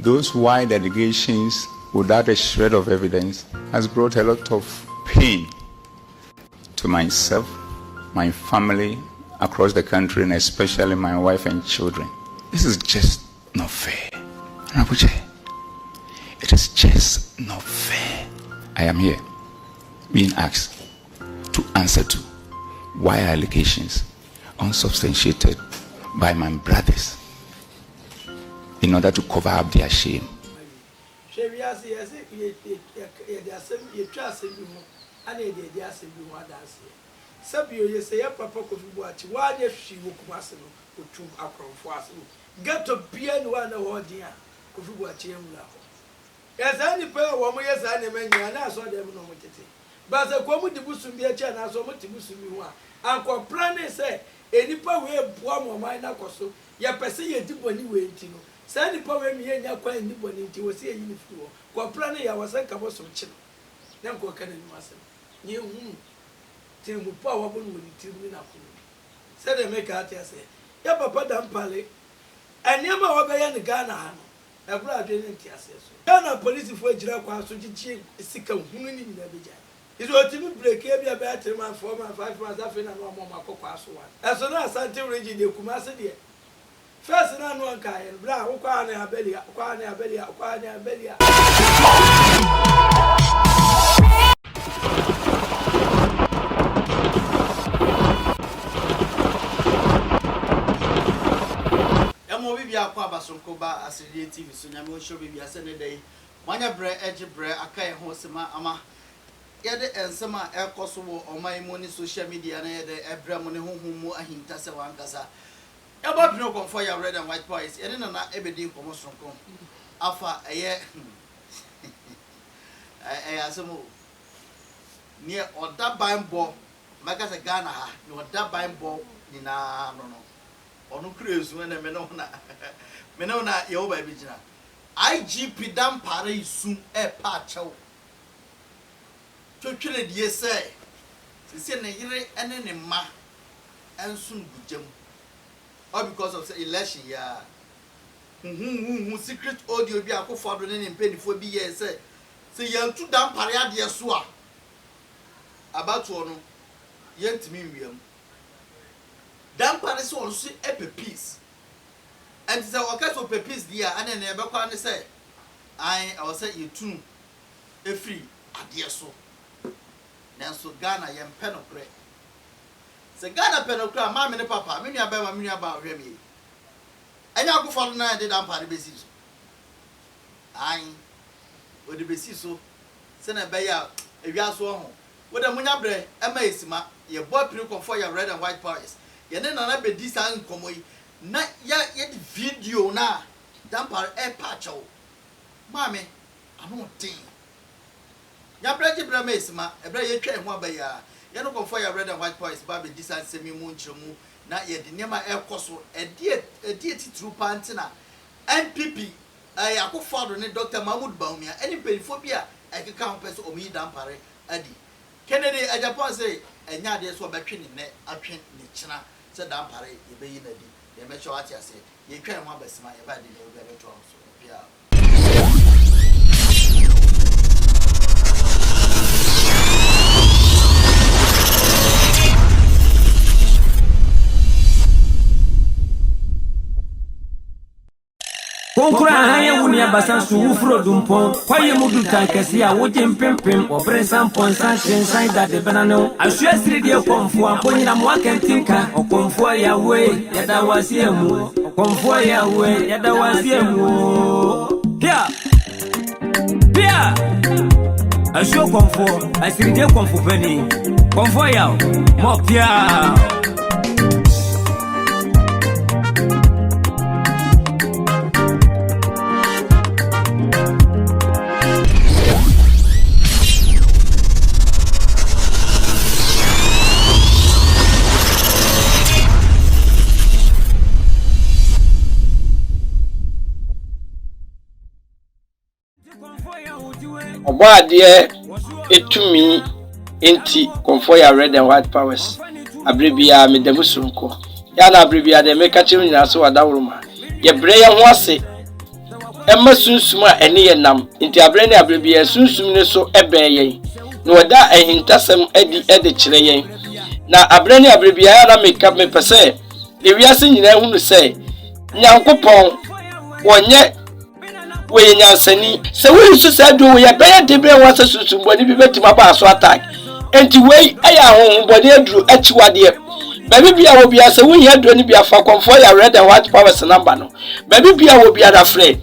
those wide allegations without a shred of evidence has brought a lot of pain to myself, my family across the country, and especially my wife and children. This is just not fair. It is just not fair. I am here being asked to answer to why allegations unsubstantiated by my brothers in order to cover up their shame. Get to be one award, dear. Yes, any pair of woman, yes, I never knew, and I saw them no more. But the woman to Busum be a chair, and I saw much to Busum. Uncle Prane say, any power one more mine, so ya perceive a deep one waiting. Sandy power me and your quite nibble into was here in the floor. Quaprane, I was a couple of chin. Then go can you master. You till we power wouldn't till me up. Said the make out, I say, Ya papa Dampale. And never obey the Ghana. A brother didn't say so. Ghana police for Jiraqua, so she sick of women in the Bija. It was to break every battery man 4 months, 5 months after no more Macopas one. As soon as Santa Reggie de Kumasa dear. First and one kind, Bra, Ukwana Belia, Ukwana Belia, Ukwana Belia. Sonkoba as a TV, so Yamo show be a Sunday day. Manya bre, edge bre, a kay hosema ama. Yet and some air Kosovo or my money social media and a bramoni whom more a hint as a wankasa. About no for your red and white boys, and then not every day from Moscow. Alpha a year. I assume near or that buying ball, Macas a Ghana, you want that buying ball in a no. Or no cruise when a menona. Menona, your baby. IGP Damper soon a patch out. To kill it, yes, say. Send a year and any ma and soon good jam. All because of the election, yeah. Secret audio be a co father and penny for be years, say. Say, young to Damper, dear Swa. About one, young to me, William. Damper is also a piece. And it's a case of peace, dear, and then never can say, I will say you too, a free, a dear so. Now, so Ghana, yam pen of bread. The Ghana pen of crab, mammy and papa, many about Remy. And I'll go for the night, did Damper the basis. I would the basis so. Send a bay out, if you are so home. With a munabre, amazing, your boy prequel for your red and white pies. And then I be this and come away. Not yet video now. Damper a patch out. Mammy, I don't think. Ya bread bramesma, a bread train one by ya. You know, for your red and white boys, Baby, this and semi moon chomu. Not yet the Nema air coso, a deity true pantina. NPP, I have father and Dr. Mahmoud Bãwmia, any periphobia, I can count peso or me Dampare, Eddie. Ken Agyapong say, and now there's what between in net, a train in China, said Dampare, you be in the metro at say, you can't want to smile about the new better. Konkura hanya wuni abasan su ufro dumpon kwaye mudu tankesi a wojin pimpim obresa ponsa shensan da de benano asua siri de konfo amponi na mwa kentinka okonfo ya we yada wasiemu okonfo ya we yada wasiemu pia asua konfo asiri de konfo beni konfo ya mo pia Obade etumi enti konfo ya red and white powers abribia medamusunko ya na abribia de meka chim nyina so wadawroma ye bre ye ho ase Emma sunsum a ene ye nam nti abre ne abre bia sunsum ne so eben yen na wada ahintasem edi kire yen na abre ne abre bia na meka me pese le wiase nyina hunu se nyankopon wonye we nyansani se we su se do we be de bre wasa sunsum boni bi betima ba so attack enti we aya ho boni aduru achiwade baby bia wo bia se wo hia do ni bia fa konfo ya red and white powers number no baby bia wo bia da frɛ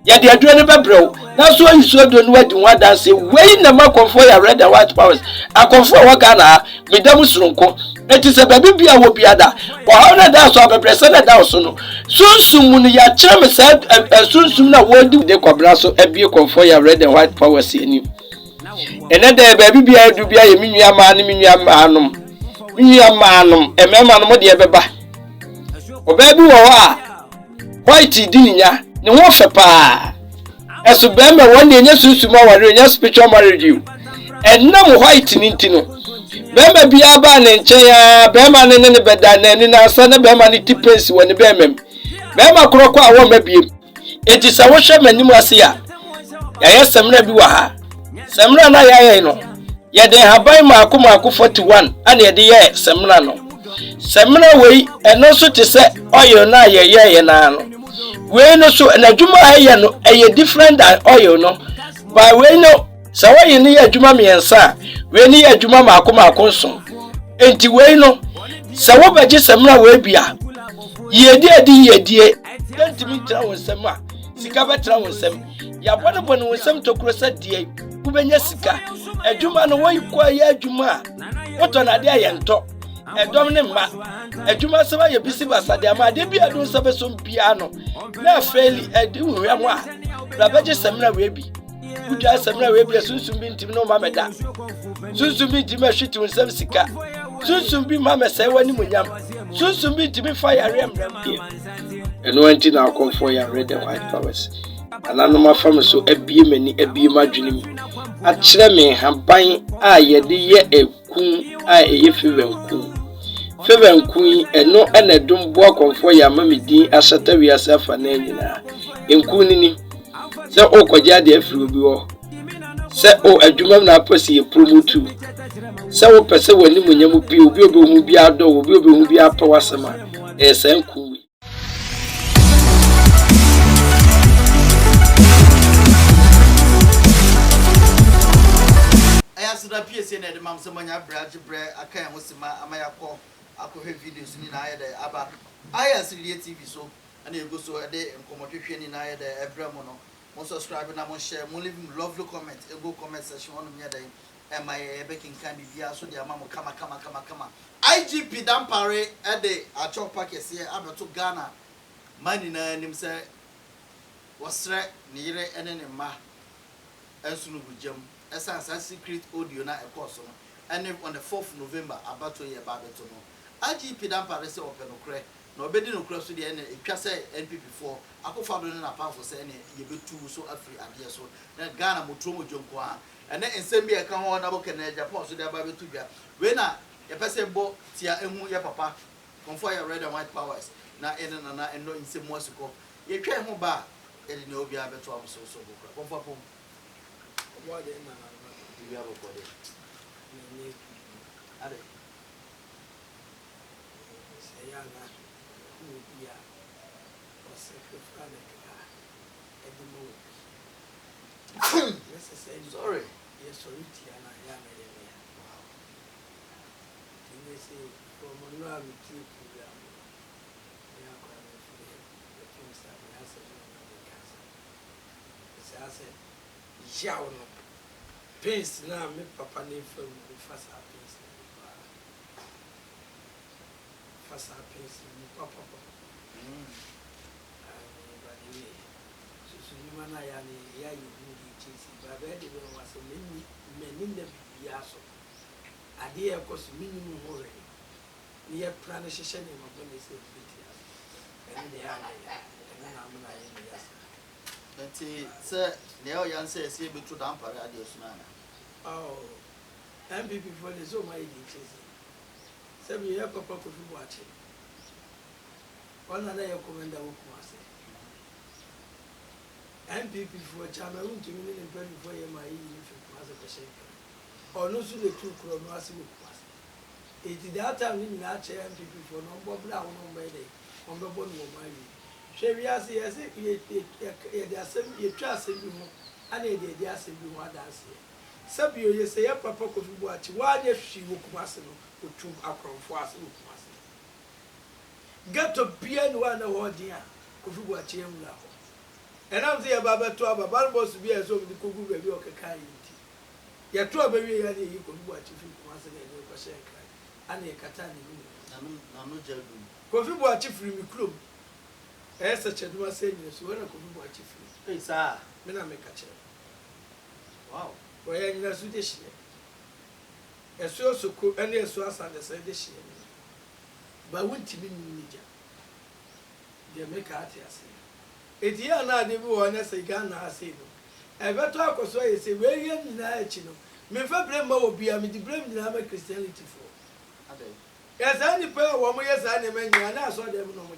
ya de aduro ne bebrew na so yi so do no wadi one dance we na ma konfo ya red and white powers akonfo wa Ghana medam surunko eti se baby bia wo bia da wo ha na da so abebrese na da so no sunsum no ya kire me se sunsum na wo di de kobra so ebie konfo ya red and white powers ni ene de baby bia du bia ye minua ma ne minua ma anom minua ma anom emema no de beba obabi wo a white dinya ne ho fe pa eso be me won de nya sunsum a ware nya spiritual marriage you enam white ni ntino be me bia ba ne nchen ya be ma ne ne beda na ni na asa ne be ma ne tipensi woni be mem be ma kroko a wo mabiem enti sa wo hwe manim ase ya ya semra bi wa ha semra na ya no ye de haban maako 41 ana ye de ye semra no semra wei eno so te se oil na ye na no we no so na dwuma aye no aye different than oil no ba we no sa we ni ya dwuma miensa we ni ya dwuma maako nso enti we no sa wo beje semra we bia yedie ntimi tra wonsem a sika betra wonsem ya bone wonsem tokuro sa die kubenya sika adwuma no wo yikwa ya adwuma woto na de ayento edom ne ma adwuma se ba ye bisi basade ama de bia do se beso bia no na faili edi hwe mo a ra beje semna we bi udwa semna we bi sunsum bi ntimi no ma meda sunsum bi ntimi ahwiti wonsem sika sunsum bi ma mese wani munyam sunsum bi ntimi fa ya rem bi eno anti na akonfo ya red and white powers anano ma fam so abie mani abie madwenim a kire me haban a ye de ye ekun a eye fevenkun eno ena dum bo akonfo ya mamedin ahyata wiase afa na nyina enkun ni se o kwaja de afiri obi wo se o adwuma na apose ye promote se wo pese wani munyam bi obi hu bi ado obi hu bi apa wasema esenku ayasida PSN na de mam se manya braje bre akan ho sima amayakọ akohwe videos ni na ayede aba ayasidi TV so ana ego so de nkomotwehwe ni na ayede ebramo no mo subscribe na mo share mo leave lovely comment ego comment section on me dey my baking can be so de amamo kama IGP Damper e de achop packets here abeto Ghana mani na nim se wasre ni yire ene ne ma ensunu bujam esa secret audio na ekoso no ene on the 4th November abato ye babeto no IGP Damper se open okre na obedi no kra so de ene etwa se NPP4 Akoffu Ado na powerful se ene ye betu so afri ade so na Ghana motromo jonko a ene ensem bi e ka ho na bo Ken Agyapong so de babeto dwa we na ye pese bo tia ehu ye papa konfo ya red and white powers na ene na eno nsem wasiko ye twa ho ba ene na obi abeto abuso so bo kra konfo pom what de na we have for it ni ade say ya na ni ya o se ko fane ka edimo sorry yes sorry tia na ya na ya ni say from no have to program ya ko na the things that we have to say jaw no pains na me papa ne fa fasa pains ni papa ba ni so ni mana ya ni ya yi di chisi ba be de be wa so meni na bibia so ade e ko so minimum ho re ni ya plan hye ni ma bone se bitia ene de ya na amuna ye ni ya enti se neo yanse se betu Damper ade osumana oh MPP for the so my chisi se bi ya papa ko fi boache ona na ya komenda wo kuma se MPP for Chama won't you mean in very for my as a percent. Or no, so the two chronos will pass. It is that time in that chair MPP for no Bob Brown on my day, on the bone of my way. Chevias, yes, you trust him, and they are saying what I say. Sabio, you say, Papa could watch why if she will pass to two across for us. Get to be one or dear, could watch him now. And I'm there about 12, about was to be as over the cuckoo baby or kind. Your 12 baby, you could watch if you once again, and a catani. I'm not joking. Could you watch if you club? As such a was saying, so when I could watch if you. Hey, sir. Then I make a chair. Wow. Why are you not this year? As you also could any as well as understand this year. But wouldn't you mean media? They make out here. It's here now, they will honest a gun. I say, I better talk or so. I say, where you know, me for blame will be a me blame the Christianity for. Yes, any prayer, 1 year, I never knew, and I saw them no more.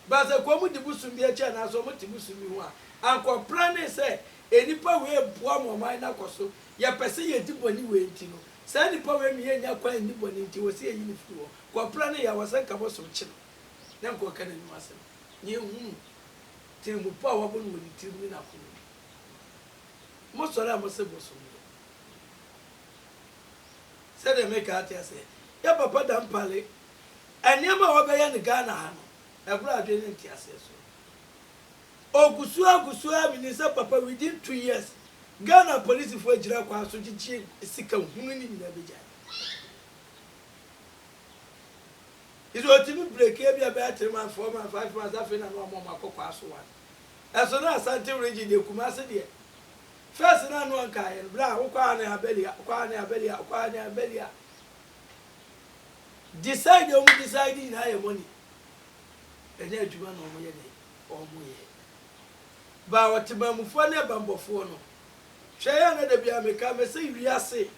But the Quamu de Busum be a chan, I saw what to Busum. Uncle Prane say, any power one more mine, so ya perceive a deep one anyway. Sandy power me and ya quite anybody into was here in the floor. Qua Prane, I was a couple of children. Then go can you myself. You till we power with the till up. Most of them was a bosom. Said they make out here say, Ya papa dampale, and Yama obey and the Ghana. A brother didn't hear so. Oh, Gusua, Minister Papa, within 2 years, Ghana police for Jiraqua, so did she sick of women in the Abidjan. It was to break every better man 4 months, 5 months after and one more Macopas one. As soon as Santa Reggie de Kumasa dear. First, and one kind, Blah, Okana Belia. Decide you decide in higher money. And then you want or more. But what to Bamufone Bambofono. Chayana de Biameka, say, we are say.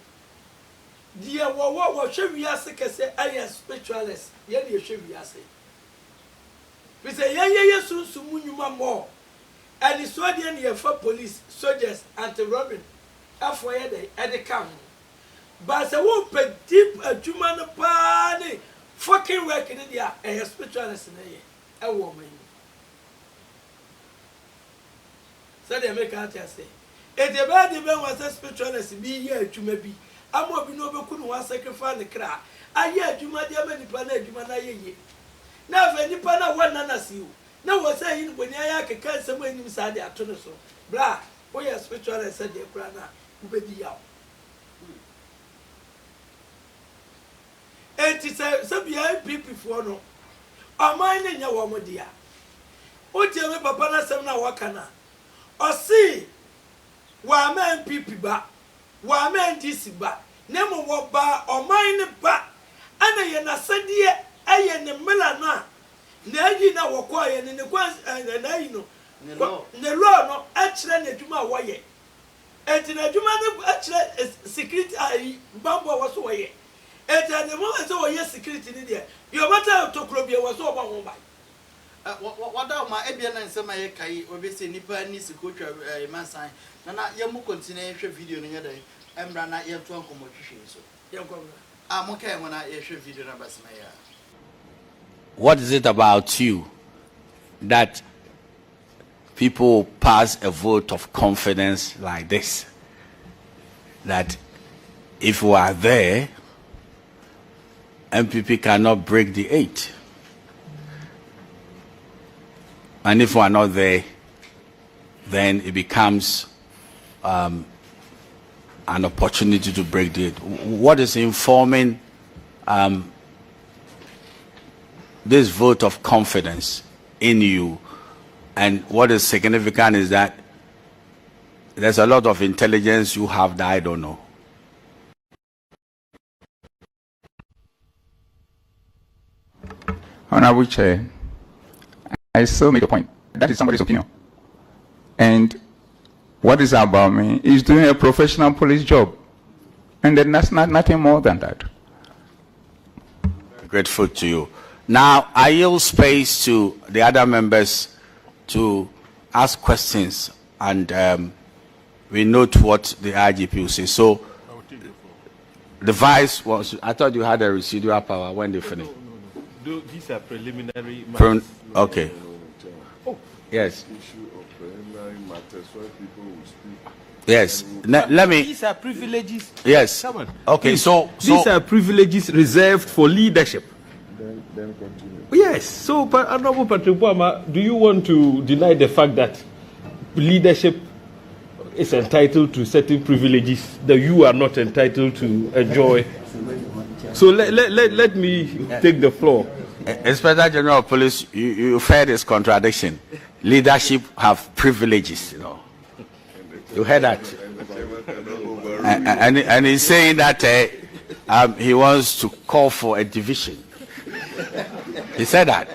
Dear, what should we ask? Say, I am spiritualist. Yet you should be asked. We say, yeah, soon, Sumunuma more. And it's what the end for police, soldiers, anti-robbing. After at the camp. But I won't pay deep a human party. Fucking work in India, a spiritualist in a woman. So they make out say, if the bad man was a spiritualist, be here to maybe. I'm more being over couldn't want sacrifice the crowd. I hear you, my dear, many planet, you man, I now, if any pana one nana see you. Now, was saying when I can't say when you said that to so. Blah, oh, yes, spiritualist said the crana, who be the out. And it's a some people for no. A mine in your woman, dear. What tell me, Papa, na some now, wakana. Or see, why man people back, why man this back, Nemo what bar or mine back, and I am a sandy, I am the melana. Now you know what quiet in the quas and I know. The law, no, actually, to my way. And in a human actually secret, Bamba was away. And at the moment, so yes, security in there. Your matter to Columbia was over one by. What are my Abian and some Kai, obviously, Nipper needs to coach a man sign. Nana, Yamu continuation video in your day. I'm Rana, you have to uncle so. I'm okay when I issue video numbers. What is it about you that people pass a vote of confidence like this? That if we are there, MPP cannot break the 8. And if we are not there, then it becomes an opportunity to break the 8. What is informing this vote of confidence in you? And what is significant is that there's a lot of intelligence you have that I don't know. Honorable Chair, I still make a point. That is somebody's opinion. And what is about me is doing a professional police job. And then that's nothing more than that. Grateful to you. Now, I yield space to the other members to ask questions and we note what the IGP will say. So the vice was, I thought you had a residual power when they finished. No. These are preliminary matters. Okay. Yes. Yes. Let me. These are privileges. Yes. Come on. Okay. So these are privileges reserved for leadership. Then continue. Yes. So, Honorable Patrick Bãwmia, do you want to deny the fact that leadership is entitled to certain privileges that you are not entitled to enjoy? So let me take the floor. Inspector General of Police, you heard this contradiction. Leadership have privileges, you know. You heard that? And he's saying that he wants to call for a division. He said that.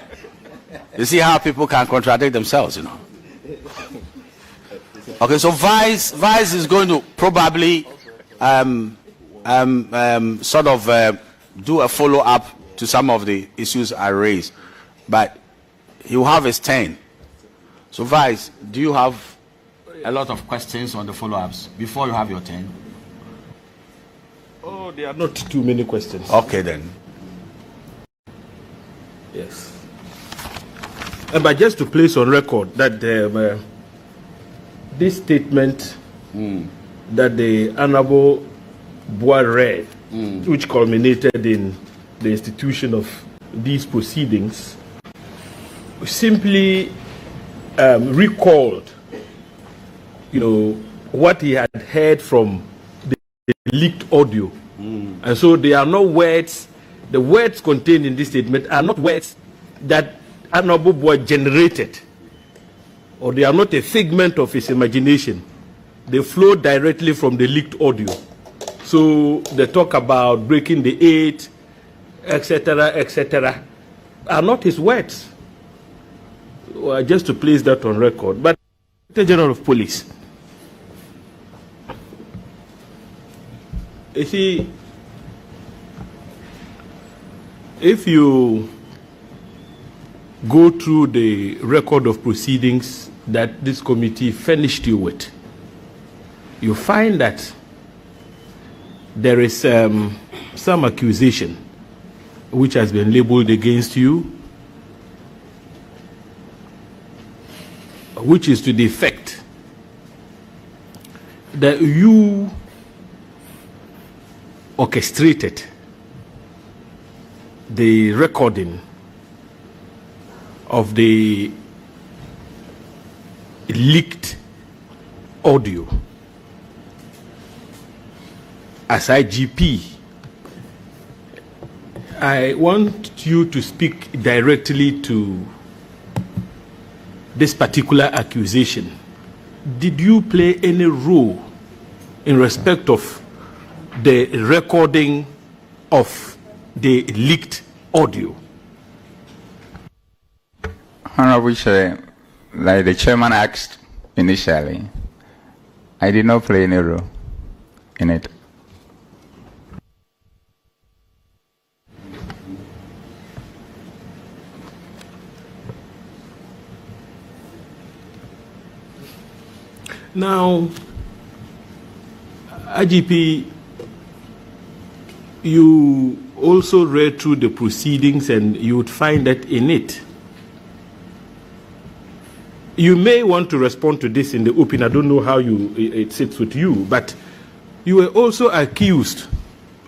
You see how people can contradict themselves, you know. Okay, so Vice is going to probably sort of do a follow-up to some of the issues I raised, but he will have his turn. So Vice, do you have a lot of questions on the follow-ups before you have your turn? Oh, there are not too many questions. Okay then. Yes. But just to place on record that this statement that the Honorable Bãwmia read, which culminated in the institution of these proceedings, simply recalled, what he had heard from the leaked audio. And so they are not words. The words contained in this statement are not words that Honorable Bãwmia generated, or they are not a figment of his imagination. They flow directly from the leaked audio. So the talk about breaking the eight, etc., are not his words. Just to place that on record. But the General of Police, you see, if you go through the record of proceedings that this committee furnished you with, you find that there is some accusation which has been labeled against you, which is to the effect that you orchestrated the recording of the leaked audio. As IGP, I want you to speak directly to this particular accusation. Did you play any role in respect of the recording of the leaked audio? Honorable Chair, like the chairman asked initially, I did not play any role in it. Now, IGP, you also read through the proceedings and you would find that in it, you may want to respond to this in the open. I don't know how it sits with you, but you were also accused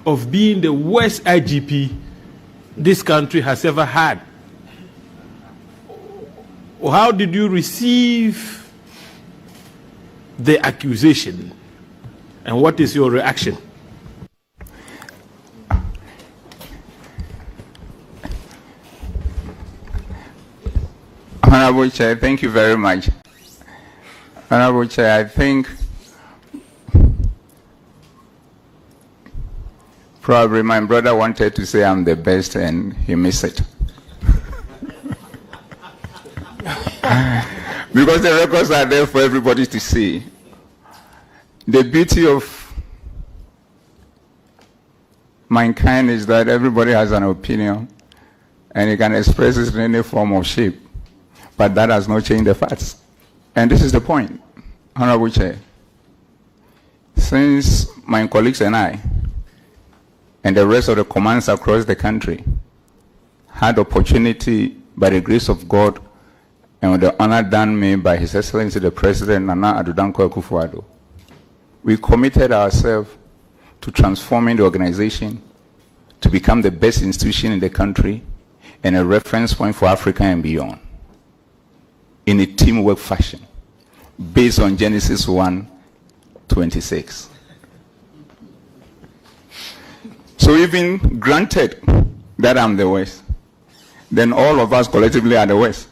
of being the worst IGP this country has ever had. How did you receive the accusation, and what is your reaction? Honorable Chair, thank you very much. Honorable Chair, I think probably my brother wanted to say I'm the best and he missed it. Because the records are there for everybody to see. The beauty of mankind is that everybody has an opinion and you can express it in any form of shape. But that has not changed the facts. And this is the point. Honorable Chair, since my colleagues and I and the rest of the commands across the country had opportunity by the grace of God and with the honor done me by His Excellency the President Nana Addo Dankwa Akoffu Ado, we committed ourselves to transforming the organization to become the best institution in the country and a reference point for Africa and beyond in a teamwork fashion based on Genesis 1:26. So even granted that I'm the West, then all of us collectively are the West,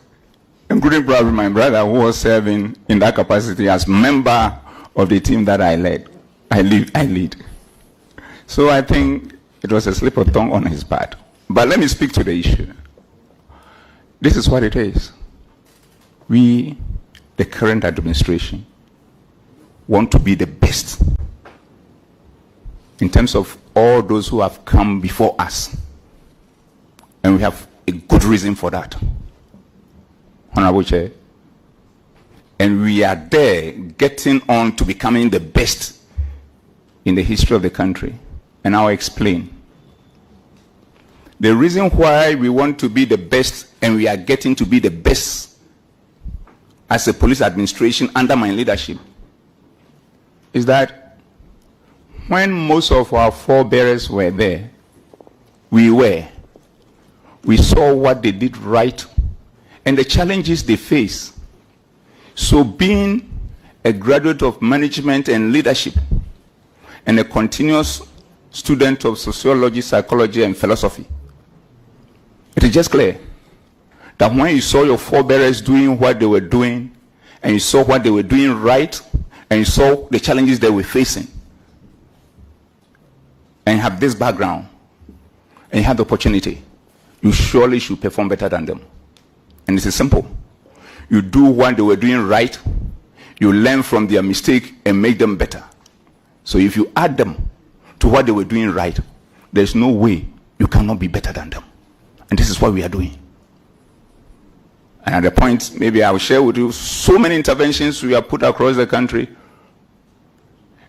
including probably my brother who was serving in that capacity as member of the team that I lead. So I think it was a slip of tongue on his part. But let me speak to the issue. This is what it is. We, the current administration, want to be the best in terms of all those who have come before us. And we have a good reason for that, Honorable Chair. And we are there getting on to becoming the best in the history of the country. And I'll explain. The reason why we want to be the best and we are getting to be the best as a police administration under my leadership is that when most of our forebearers were there, we saw what they did right and the challenges they face. So being a graduate of management and leadership and a continuous student of sociology, psychology, and philosophy, it is just clear that when you saw your forebearers doing what they were doing, and you saw what they were doing right, and you saw the challenges they were facing, and you have this background, and you have the opportunity, you surely should perform better than them. And this is simple. You do what they were doing right, you learn from their mistake and make them better. So if you add them to what they were doing right, there's no way you cannot be better than them. And this is what we are doing. And at the point, maybe I will share with you so many interventions we have put across the country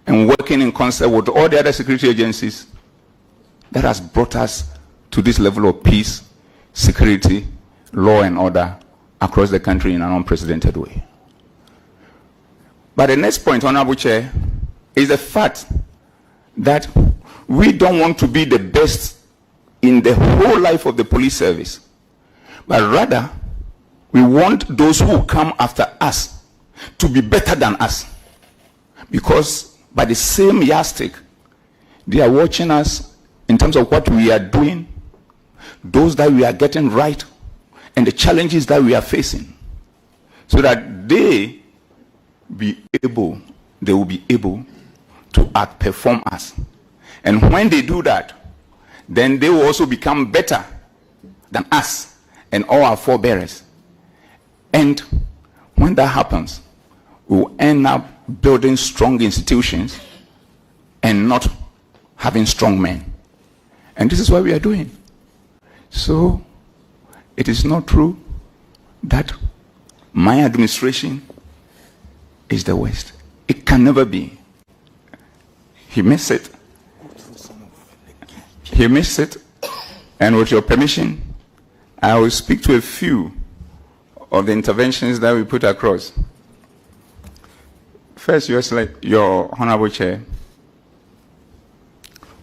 and working in concert with all the other security agencies that has brought us to this level of peace, security, law and order across the country in an unprecedented way. But the next point, Honorable Chair, is the fact that we don't want to be the best in the whole life of the police service, but rather we want those who come after us to be better than us, because by the same yardstick they are watching us in terms of what we are doing, those that we are getting right, and the challenges that we are facing, so that they will be able to outperform us. And when they do that, then they will also become better than us and all our forebearers. And when that happens, we will end up building strong institutions and not having strong men. And this is what we are doing. So it is not true that my administration is the West. It can never be. He missed it. He missed it. And with your permission, I will speak to a few of the interventions that we put across. First, your Honorable Chair,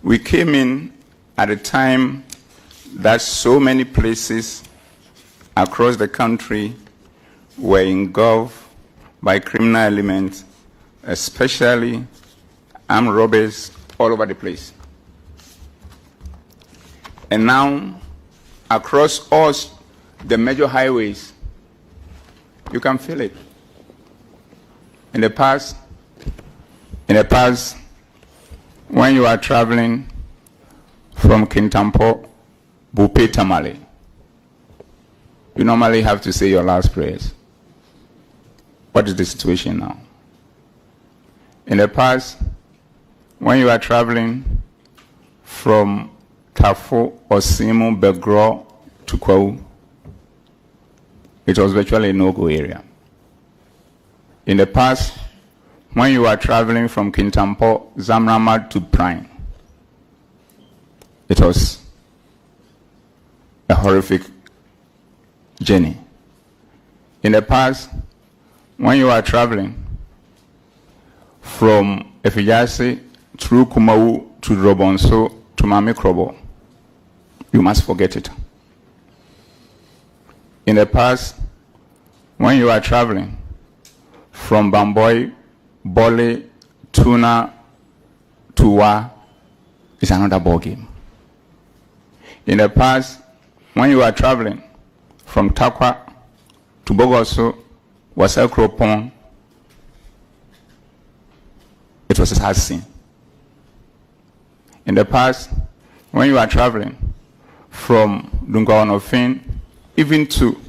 we came in at a time that so many places across the country were engulfed by criminal elements, especially armed robbers all over the place. And now, across all the major highways, you can feel it. In the past, when you are traveling from Kintampo, Bupe Tamale, you normally have to say your last prayers. What is the situation now? In the past, when you are traveling from Tafo, Osimu, Begro to Kwau, it was virtually a no-go area. In the past, when you are traveling from Kintampo, Zamrama to Prime. It was a horrific journey. In the past, when you are traveling from Efijase through Kumau to Robonso to Mamikrobo, you must forget it. In the past, when you are traveling from Bamboy, Bole, Tuna to Wa, it's another ball game. In the past, when you are traveling from Takwa to Bogoso, Wasekropon, it was a sad scene. In the past, when you are traveling from Dungawanofin, even to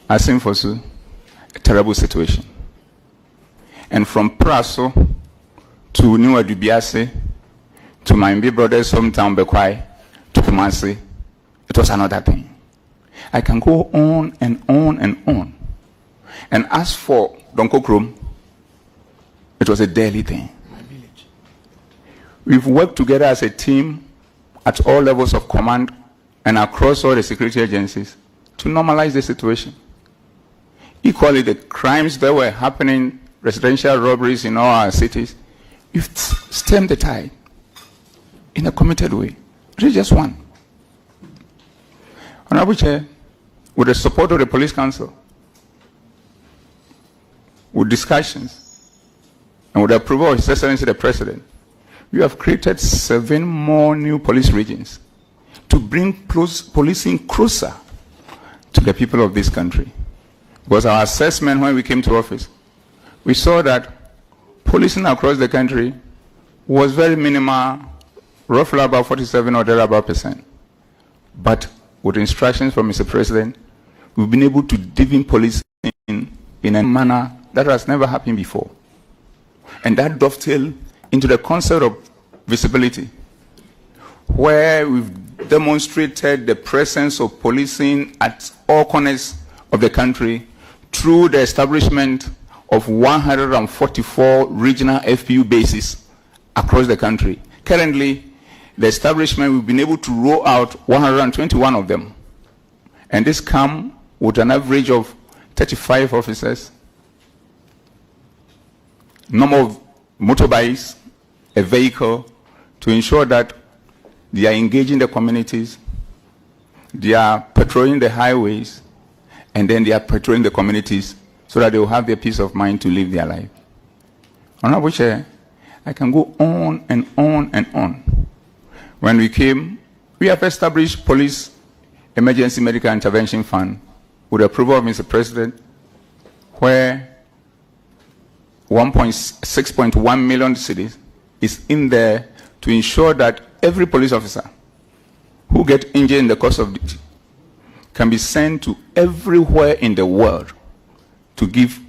Asimfosu, a terrible situation. And from Praso to New Adubiase, to my big brother's hometown, Bekwai, to Kumasi, it was another thing. I can go on and on and on. And as for Donkokrom, it was a daily thing. We've worked together as a team at all levels of command and across all the security agencies to normalize the situation. Equally, the crimes that were happening, residential robberies in all our cities, we've stemmed the tide in a committed way. It is just one. Honorable Chair, with the support of the Police Council, with discussions, and with the approval of His Excellency the President, we have created 7 more new police regions to bring policing closer to the people of this country. Because our assessment when we came to office, we saw that policing across the country was very minimal, roughly about 47 or thereabout %. But with instructions from Mr. President, we've been able to deepen policing in a manner that has never happened before. And that dovetails into the concept of visibility, where we've demonstrated the presence of policing at all corners of the country through the establishment of 144 regional FPU bases across the country. Currently, the establishment, we've been able to roll out 121 of them. And this comes with an average of 35 officers, number of motorbikes, a vehicle, to ensure that they are engaging the communities, they are patrolling the highways, and then they are patrolling the communities so that they will have their peace of mind to live their life. Honorable Chair, I can go on and on and on. When we came, we have established Police Emergency Medical Intervention Fund with the approval of Mr. President, where 6.1 million cedis is in there to ensure that every police officer who gets injured in the course of duty can be sent to everywhere in the world to give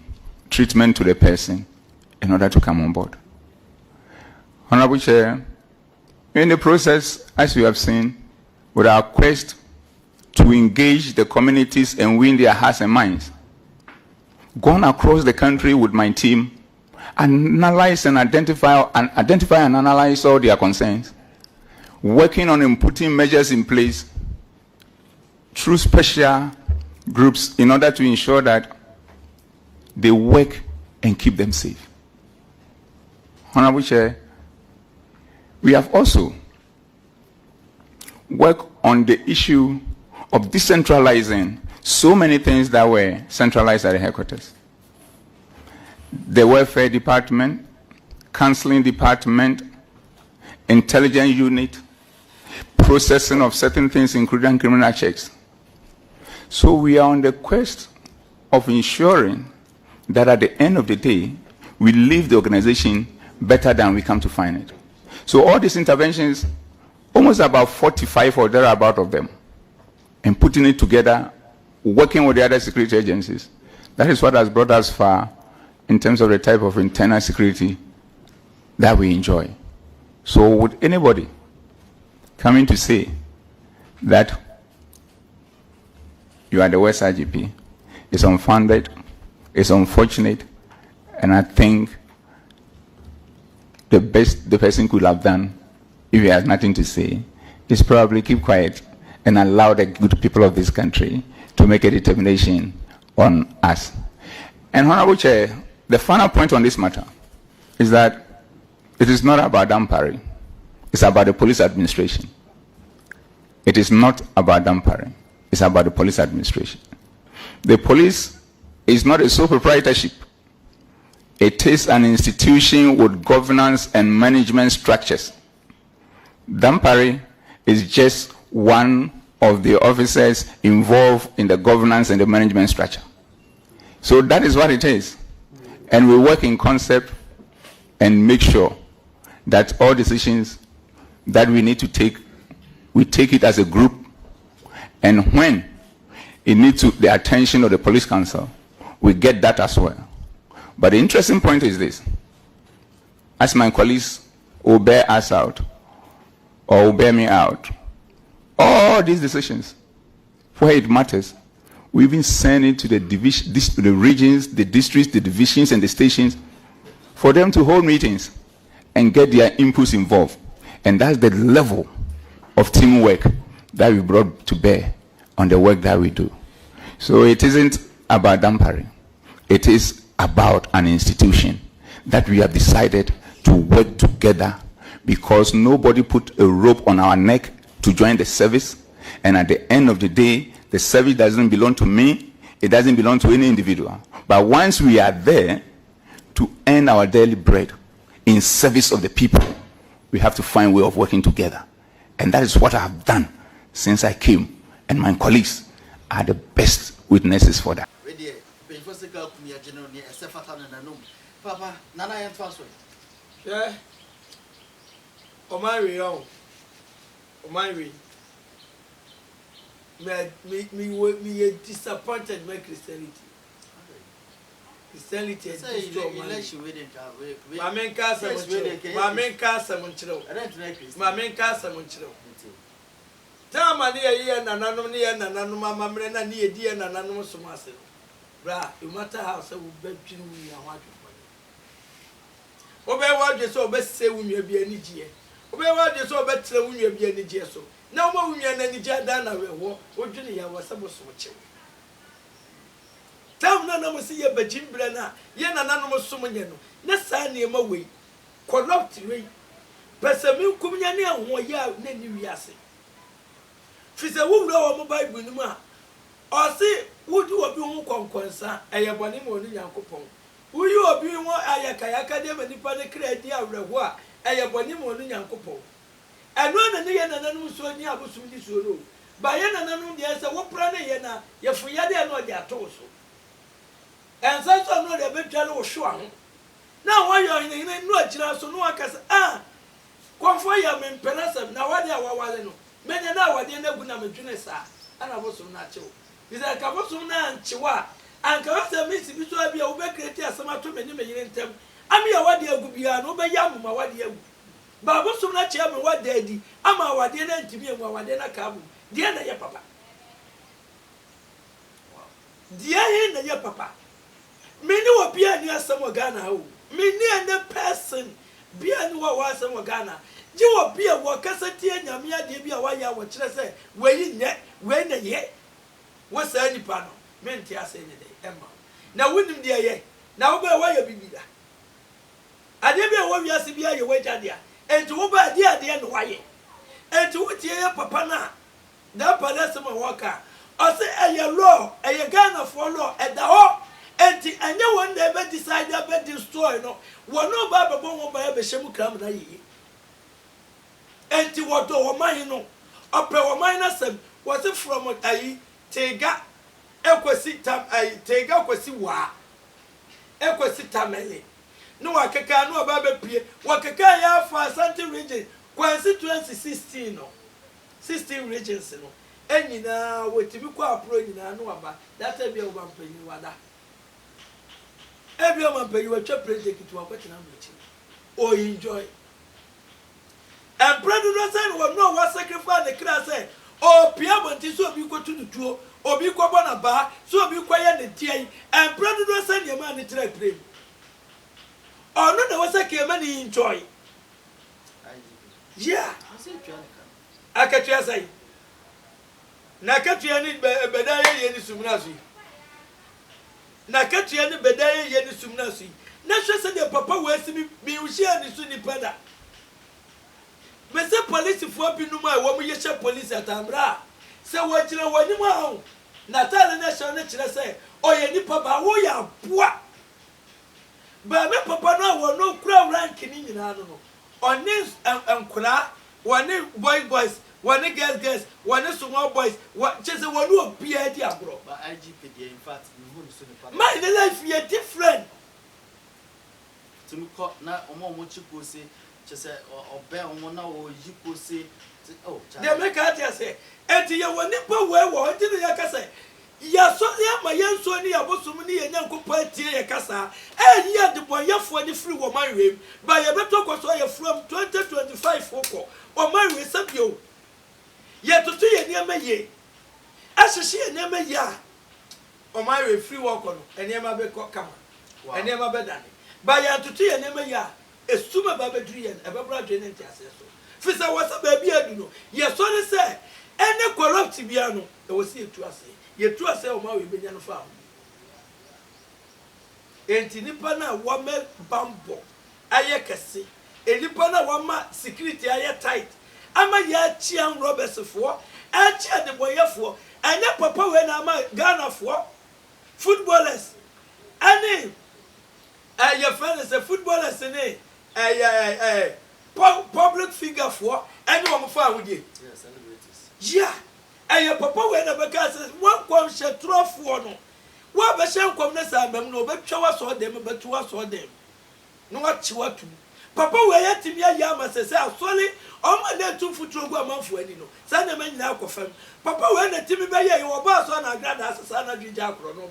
treatment to the person in order to come on board. Honorable Chair, in the process, as you have seen, with our quest to engage the communities and win their hearts and minds, gone across the country with my team, analyze and identify and analyze all their concerns, working on putting measures in place through special groups in order to ensure that they work and keep them safe. Honorable Chair, we have also worked on the issue of decentralizing so many things that were centralized at the headquarters. The welfare department, counseling department, intelligence unit, processing of certain things, including criminal checks. So we are on the quest of ensuring that at the end of the day, we leave the organization better than we come to find it. So all these interventions, almost about 45 or thereabout of them, and putting it together, working with the other security agencies, that is what has brought us far in terms of the type of internal security that we enjoy. So would anybody coming to say that you are the West IGP, it's unfounded, it's unfortunate, and I think the best the person could have done, if he has nothing to say, is probably keep quiet and allow the good people of this country to make a determination on us. And Honorable Chair, the final point on this matter is that it is not about Dampari. It's about the police administration. It is not about Dampari. It's about the police administration. The police is not a sole proprietorship. It is an institution with governance and management structures. Dampari is just one of the officers involved in the governance and the management structure. So that is what it is. And we work in concept and make sure that all decisions that we need to take, we take it as a group. And when it needs the attention of the police council, we get that as well. But the interesting point is this. As my colleagues will bear us out, or will bear me out, all these decisions, where it matters, we even send it to the the regions, the districts, the divisions, and the stations for them to hold meetings and get their inputs involved. And that's the level of teamwork that we brought to bear on the work that we do. So it isn't about Dampari. It is about an institution that we have decided to work together, because nobody put a rope on our neck to join the service. And at the end of the day, the service doesn't belong to me. It doesn't belong to any individual. But once we are there to earn our daily bread in service of the people, we have to find a way of working together. And that is what I have done since I came. And my colleagues are the best witnesses for that. Papa, Nana and Fasway. Yeah. Omari, Omari. Me disappointed by Christianity. Christianity is election within my main castle. My main castle, my main castle. Tell my dear, ye and anonymous, and anonymous, my mamma, and ye, dear, and anonymous master. Bra, you matter how so bed you and what you obey what you so best say when you be any year. Obey what you so better when you be any year. So now, more when you are any year than I will walk, or Julia was supposed to watch. Tell none of us here, but Jim Brenner, yen anonymous summon, not sign him away. Corrupt way. But some new communion, 1 year, then you yassi. She's a woman of mobile bunuma. Or say, would you be more conqueror? I have one more than Yakopong. Will you be more Ayakayaka, and the panic credit of Rewa? I have one more than Yakopong. And one and the anonymous one, Yabusum this room. By an anonymous, yes, a whoopana yena, Yafuyadi and their torso. And such are not a bit jello shuang. Now, why you are in a no so no one can say, ah, Confoya men penasem, now what they are walling. Many now are the end of Gunamajunesa, and I was so natural. Is that Cavosuna and Chiwa, and Cavasa makes it to be over created as some to many million them. I mean, what they would be an over Yam, what they but what's so much of what they did? I'm our dinner to me and what they are come. Dear Papa. Dear your papa. Many will be near some Ghana. Many and the person be a new was some Ghana. You will be a worker, and Yamia, Debia, why I would say, when a year. What's any panel? Mentia say any day, Emma. Now, wouldn't dear ye? Now, why you be there? I never want you to be your way, dear, and to obey dear and why. And to what ye, Papa na. That Palazzo Walker. I say, a law, a Ghana for law at the hall. And no one ever decided about destroy no. One no Baba Bongo by a Beshemu Cram. And to what over mine no. Upper minus was it from a Tega Equisitam, a Tega Quasiwa Equisitamele. No, I can't know about Pia. What can I have for Santa region? Constituency 16 no. 16 regions no. And you know, what you call pro, you know about that. Every one penny, wada. Every one penny, you are project to a question. Or enjoy. And President San will know what sacrifice the class said. Oh, Piamont is so be go to the tour, or be go on a bar, so be quiet the tea, and President San your man in trade. Or no, there was a man enjoy. Yeah. Akatua say. Na akatua ni bedaye ye ni sumna so. Na akatua ni bedaye ye ni sumna so. Na hwe se de papa we asimi bi uhia ni so ni pada. Me se police fo bi no ma wo mo ye hye police atambra. Se wo kire woni mu ahu. Na tale na hye ne kire se oye ni papa wo ya boa. Ba me papa no wo no kura rank ni nyina no. Oni enkura, woni boys, woni girls, woni small boys, what just woni obia di agro. But IGP dey in fact, we won so the My life is different. To me na omo chiko say just obe omo na o yiko say oh they make out say enti ye woni pa we wo enti ne yakasa ya so ya ma ye nso ni abosom ni ye nyankopɔ atie ye kasa ya de boyefo ni free wo manwem ba ye beto koso ye from 2025 foko o manwe sabio ye tutu ye niam ye ahyehye ye niam ye a o manwe free wo ko no eniam be kama eniam be dane ba ye tutu ye niam ye a esuma ba bedru ye e be bra dwe ne ntiase so fisa wasa ba bi adu no ye so ne se ene corrupt bia no e wo se etu ase ye tu ase o ma we benya no fa enti nipa na wa me bambo aye kese enipa na wa ma security aye tight ama ya chian robbers fo a chia de boyefo anya papa we na ama Ghana fo footballers ani your friend is a footballers ni public figure for any one for with you. Yes, celebrities. Yeah. And your papa when a because one quam shall throw for no. What the sham come this album no but show us all them but to us all them. No what you want to. Papa where yet me a yama says sorry all my day 2 foot go a month for any no. Send a man now confirm. Papa when a Timmy Bay you were boss on a grand as a son of Jack or no.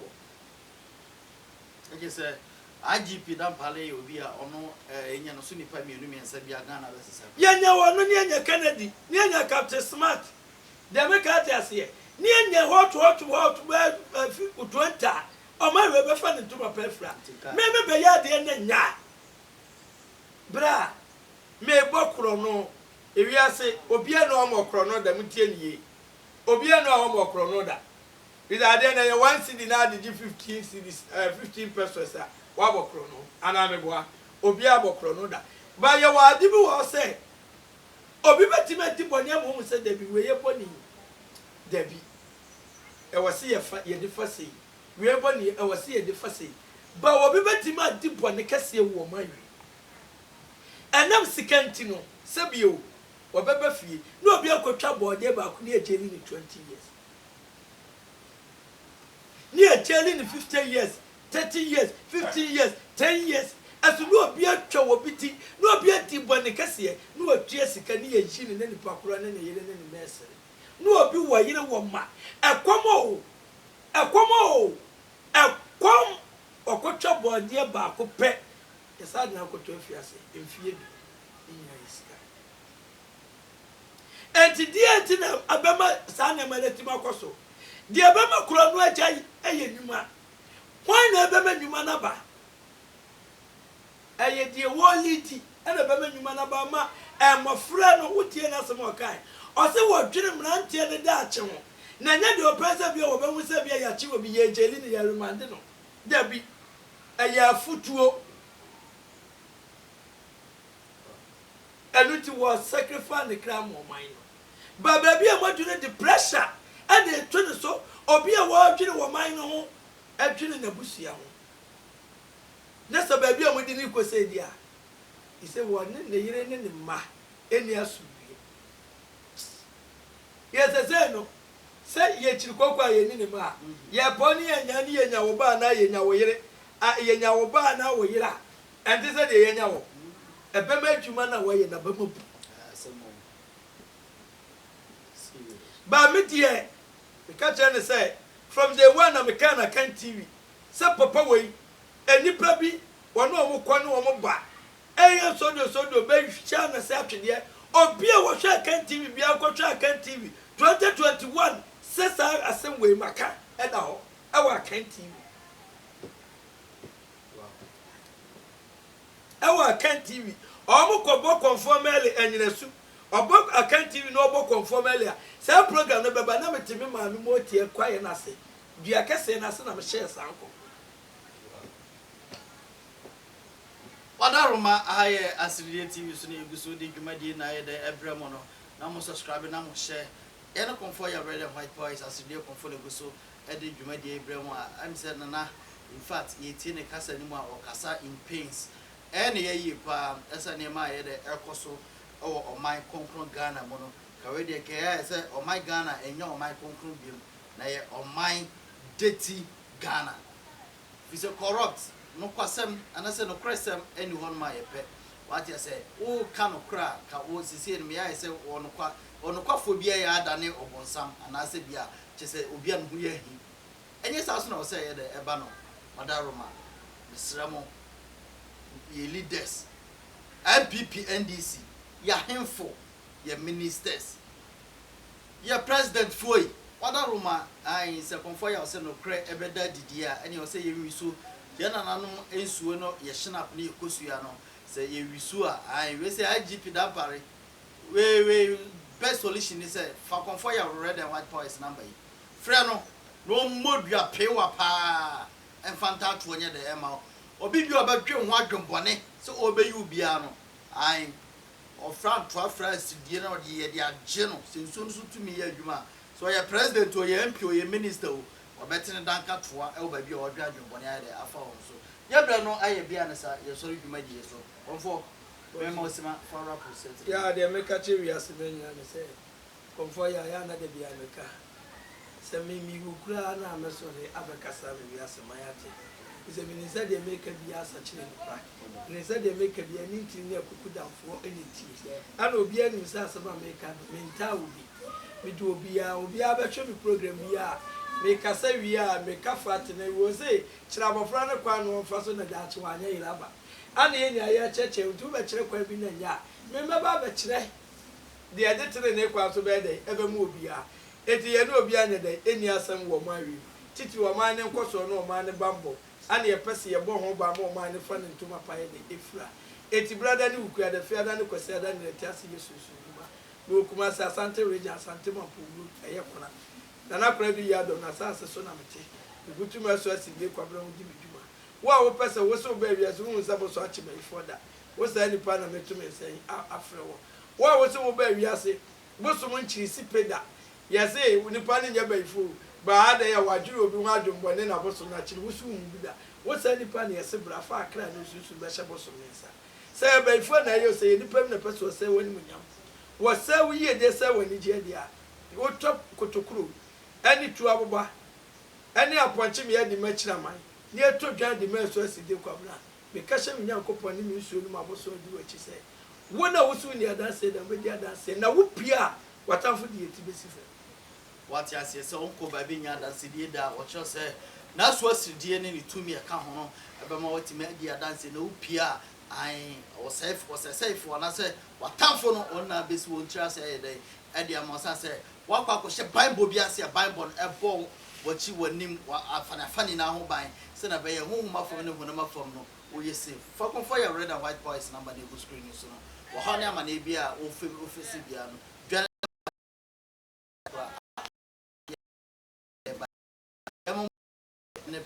I just say IGP Damper obi a ono enya no so nipa mienu mi ensa bia Ghana be sesa. Yenya wono ne enya Kennedy, ne enya Captain Smart. Dem ka ate here. Ne enya hot 20. O ma we be fa ne tuma pefra. Me be ya de ne nya. Bra. Me bokro no. Ewiase obi a no omokro no da mutie niye. Obi a no omokro no da. With ade na 1 cedi na de 15 cedis 15 pesos a. Wabokro no ana meboa obi abokro no da ba ye wa adi bi wo se obi betimati boni amom se da bi we ye boni da bi e wose ye fa ye de fa sei we boni e wose ye de fa sei ba obi betimati boni kase wo manwi enam sikanti no se bio obeba fie na obi akotwa bode ba ko ne ejeli ni 20 years ni ejeli ni 50 years 30 years, 15 years, 10 years. As no be a chow bitty, no be a tibone cassia, no a Jessica near Jin and any pakura and any nursery. No be why you know what ma. A quamo, a quam or cocha boy dear barco pet. Yes, I now go to a fiasse in fear in your sky. And to dear Tina Abama Sana Maletimacoso. The Abama Kurano Jay, a yuma. Why never man you manaba? Aye, dear Wallity, and a baby you manabama, and my friend who tell us more kind. Or say what Jim Ranty and the Dutch. Nanya do present be over when say be a chief will be a jelly in your mandino. There be a year footwo. And it was sacrificing the crown of mine. But baby, I want to the pressure and the twin so, or be a word to the mine home. Actually, na busia ho. Nessa baby am di ni ko say dia. He say one ne yire ne ne ma eni asubie. Yes say no. Say ye chirikokwa ye ni ne ma. Ye poni enya ni ye nya wo ba na ye nya wo yire. A ye nya wo ba na wo yira. And this say ye nya wo. E be ma adwuma na wo ye na ba mabu. Ba me die. Me ka tell say from the one I'm a can TV. Say papa way, and nipa bi, one of them one ba. Eh, so do baby channel Saturday there. Or be a watch Ken TV, be a watch Ken TV. 2021 says I same way maka and now our Ken TV. Our Ken TV. Omo ko bo conform early and in a soup. obo account TV no obo conform earlier say program no beba na metimi ma me mo tie kwaye na se dua kese na se na me share sanko Wadaruma aye asiriye TV so na eguso de dwumadi na ye de ebremo no na mo subscribe na mo share ene comfort ya red and white boys asiriye comfort eguso e de dwumadi ebremo a am say na in fact ye tie ne kasa ni mu a okasa in pains ene ye yi pa esa ne ma ye de ekoso o my konkron Ghana mo no ka we de ke ya say o my Ghana enya o my konkron bi na ye o my dirty Ghana is a corrupt no kwasem anase no kresem eni hon ma ye pe what you say o ka no kra ka o sisi me ya say ono kwa fo bia ya adane obonsam anase bia che say obi an hu ye hi enye sa so na o say ye de eba no Madaroma Misramo ye leaders MPP NDC ya hemfo ya ministers ya president foi Madaroma ai se konfo ya o say no kra ebeda didia eni o say ye wiso ya nanano ensuo no ye shinap ne ekosua no say ye wiso a ai we say IGP Damper we best solution is say fa konfo ya red and white boys number yi frɛ no modua pewa pa enfanta to onye de ema obi bi obadwe ho adwembone so obeyi bia no ai ofran to afrans die na de ye de agye no senso no tumi ye adwuma so ye president o ye MP o ye minister o obetene danka toa e oba bi o odwa adwembone aye de afa won so ye bre no aye bia na sa ye sori dwuma die so onfo we ma osima for represent ya de meka che wi asebenya ne se komfo ya na de bia meka se mi gukura na amesore abekasa wi asemayate is a minister de make bia sa chine pa minister de make bia ni nti ne akukudamfo eniti ana obi ani sa asema meka menta obi mi do obi a betwe mi program bia meka sa wi a meka fat na wo say kira bofra ne kwa no fa so na da che wanya iraba ana ye ni aye cheche ntu be kire kwa bi na nya me meba be kire de ade tere ne kwa so be de ebe mu obi a eti ye no obi anya de eni asem wo mawi titi wo man ne nkoso no man ne bambo ana ye pese ye bo ho ba mo man ne fa ne ntuma pa ye de efura eti brother ni ukua de fiada ne kwese ada ne tiase yesusu ba no kuma sa asante reja asante mapu eye kona na kora bi ya do na sa so na mete gutuma so asibe kwabra ho di biduma wo pese wo so ba wi aso hu sabo so achi ba ifoda wo sa ni pa na metume sen afre wo so wo ba wi ase wo so mo nchiri si peda ya say ni pa ni nya ba ifu ba ada ya wadwuro obi ho adwumbone na bo so na chiri wo so hu bi da wo sa ni pa na yese bra fa akra na susu ba hye bo so mensa say ba ifu na yo say ni pa na pese wo say woni munyam wo say wo ye de say woni je dia wo top kotokuro ani tu aboba ani aponche me adi machira man ni eto dwan de me so aside kwabra me ka hye munyam kopon ni me nsuo ni maboso di wachi say wo na wo su ni adanse da me di adanse na wo pia watamfo di eti besife what ya say so onko ba bi nya adanse die da wo cho say na so asidie ne tumi e ka ho no ebe ma wati me di adanse na wo pia ai o safe na say watamfo no on na besi won tira say dey e dia mo sa say wakwa ko hye bible bi ase bible e bo wachi wanim afani na ho ban se na be ye hu mafom ne hu na mafom no wo ye safe fa kon for your red and white boys number na go screen so no wo ha ne ama na bia wo ofisi bia no ne